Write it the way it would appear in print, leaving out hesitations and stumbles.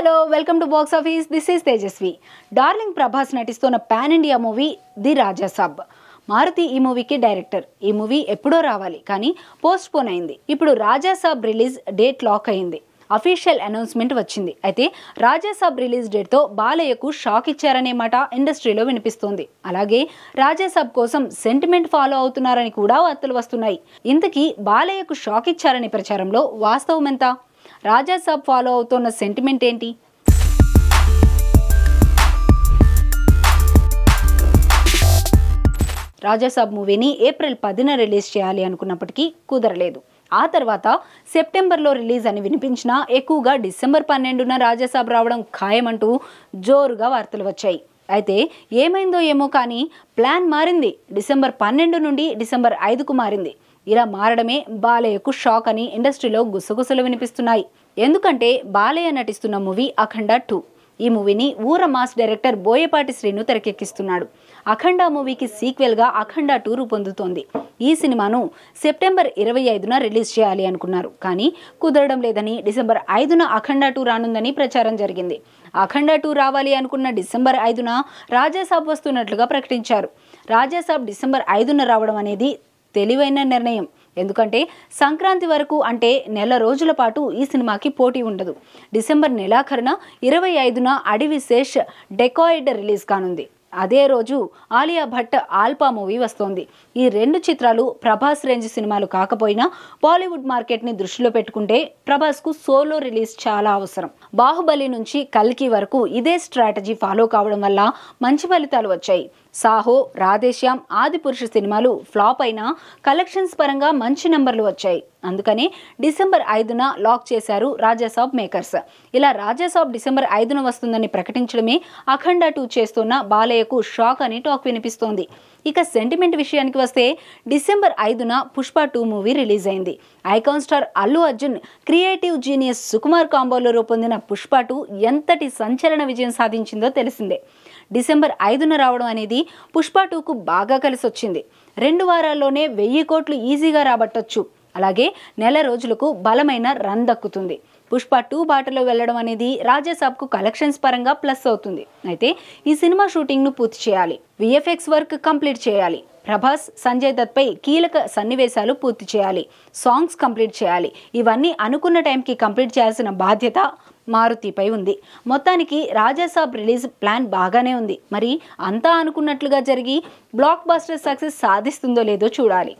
Hello welcome to box office. This is Tejaswi. Darling Prabhas నటిస్తున్న pan India movie the Raja Saab. Maruthi ఈ మూవీకి director. ఈ movie ఎప్పుడో రావాలి కానీ పోస్ట్ పోన్ అయింది. ఇప్పుడు రాజా సాబ్ రిలీజ్ డేట్ లాక్ అయింది. అఫీషియల్ అనౌన్స్మెంట్ వచ్చింది. అయితే రాజా సాబ్ రిలీజ్ డేట్తో బాలయ్యకు షాక్ ఇచ్చారనే మాట ఇండస్ట్రీలో వినిపిస్తోంది. అలాగే రాజా సాబ్ కోసం సెంటిమెంట్ ఫాలో అవుతున్నారని కూడా వార్తలు వస్తున్నాయి. ఇంతకీ బాలయ్యకు షాక్ ఇచ్చారనే ప్రచారంలో వాస్తవం ఎంత? రాజా సాబ్ ఫాలో అవుతున్న సెంటిమెంట్ ఏంటి? రాజా సాబ్ మూవీని ఏప్రిల్ 10న రిలీజ్ చేయాలి అనుకున్నప్పటికీ కుదరలేదు. ఆ తర్వాత సెప్టెంబర్లో రిలీజ్ అని వినిపించినా ఎక్కువగా డిసెంబర్ 12న రాజా సాబ్ రావడం ఖాయమంటూ జోరుగా వార్తలు వచ్చాయి. అయితే ఏమైందో ఏమో కానీ ప్లాన్ మారింది. డిసెంబర్ 12 నుండి డిసెంబర్ 5కు మారింది. ఇలా మారడమే బాలయ్యకు షాక్ అని ఇండస్ట్రీలో గుసగుసలు వినిపిస్తున్నాయి. ఎందుకంటే బాలయ్య నటిస్తున్న మూవీ అఖండ 2. ఈ మూవీని ఊర మాస్ డైరెక్టర్ బోయపాటి శ్రీను తెరకెక్కిస్తున్నాడు. అఖండ మూవీకి సీక్వెల్గా అఖండ 2 రూపొందుతోంది. ఈ సినిమాను సెప్టెంబర్ 25న రిలీజ్ చేయాలి అనుకున్నారు. కానీ కుదరడం లేదని డిసెంబర్ 5న అఖండ 2 రానుందని ప్రచారం జరిగింది. అఖండ 2 రావాలి అనుకున్న డిసెంబర్ 5న రాజాసాబ్ వస్తున్నట్లుగా ప్రకటించారు. రాజాసాబ్ డిసెంబర్ 5న రావడం అనేది తెలివైన నిర్ణయం. ఎందుకంటే సంక్రాంతి వరకు అంటే నెల రోజుల పాటు ఈ సినిమాకి పోటీ ఉండదు. డిసెంబర్ నెలాఖరున 25న అడివిశేష్ డెకాయిడ్ రిలీజ్ కానుంది. అదే రోజు ఆలియా భట్ ఆల్పా మూవీ వస్తోంది. ఈ 2 చిత్రాలు ప్రభాస్ రేంజ్ సినిమాలు కాకపోయినా బాలీవుడ్ మార్కెట్ని దృష్టిలో పెట్టుకుంటే ప్రభాస్కు సోలో రిలీజ్ చాలా అవసరం. బాహుబలి నుంచి కల్కి వరకు ఇదే స్ట్రాటజీ ఫాలో కావడం వల్ల మంచి ఫలితాలు వచ్చాయి. సాహో, రాధేశ్యామ్, ఆదిపురుష సినిమాలు ఫ్లాప్ అయినా కలెక్షన్స్ పరంగా మంచి నెంబర్లు వచ్చాయి. అందుకని డిసెంబర్ 5న లాక్ చేశారు రాజాసాబ్ మేకర్స్. ఇలా రాజాసాబ్ డిసెంబర్ 5న వస్తుందని ప్రకటించడమే అఖండ 2 చేస్తున్న బాలయ్యకు షాక్ అని టాక్ వినిపిస్తోంది. ఇక సెంటిమెంట్ విషయానికి వస్తే డిసెంబర్ 5న పుష్ప 2 మూవీ రిలీజ్ అయింది. Icon star Allu Arjun creative genius Sukumar కాంబోలో రూపొందిన పుష్ప 2 ఎంతటి సంచలన విజయం సాధించిందో తెలిసిందే. డిసెంబర్ 5న రావడం అనేది పుష్ప 2కు బాగా కలిసి వచ్చింది. 2 వారాల్లోనే 1000 కోట్లు ఈజీగా రాబట్టొచ్చు. అలాగే నెల రోజులకు బలమైన రన్ దక్కుతుంది. పుష్ప 2 బాటలో వెళ్లడం అనేది రాజాసాబ్కు కలెక్షన్స్ పరంగా ప్లస్ అవుతుంది. అయితే ఈ సినిమా షూటింగ్ను పూర్తి చేయాలి. విఎఫ్ఎక్స్ వర్క్ కంప్లీట్ చేయాలి. ప్రభాస్, సంజయ్ దత్ పై కీలక సన్నివేశాలు పూర్తి చేయాలి. సాంగ్స్ కంప్లీట్ చేయాలి. ఇవన్నీ అనుకున్న టైంకి కంప్లీట్ చేయాల్సిన బాధ్యత మారుతిపై ఉంది. మొత్తానికి రాజాసాబ్ రిలీజ్ ప్లాన్ బాగానే ఉంది. మరి అంతా అనుకున్నట్లుగా జరిగి బ్లాక్ బస్టర్ సక్సెస్ సాధిస్తుందో లేదో చూడాలి.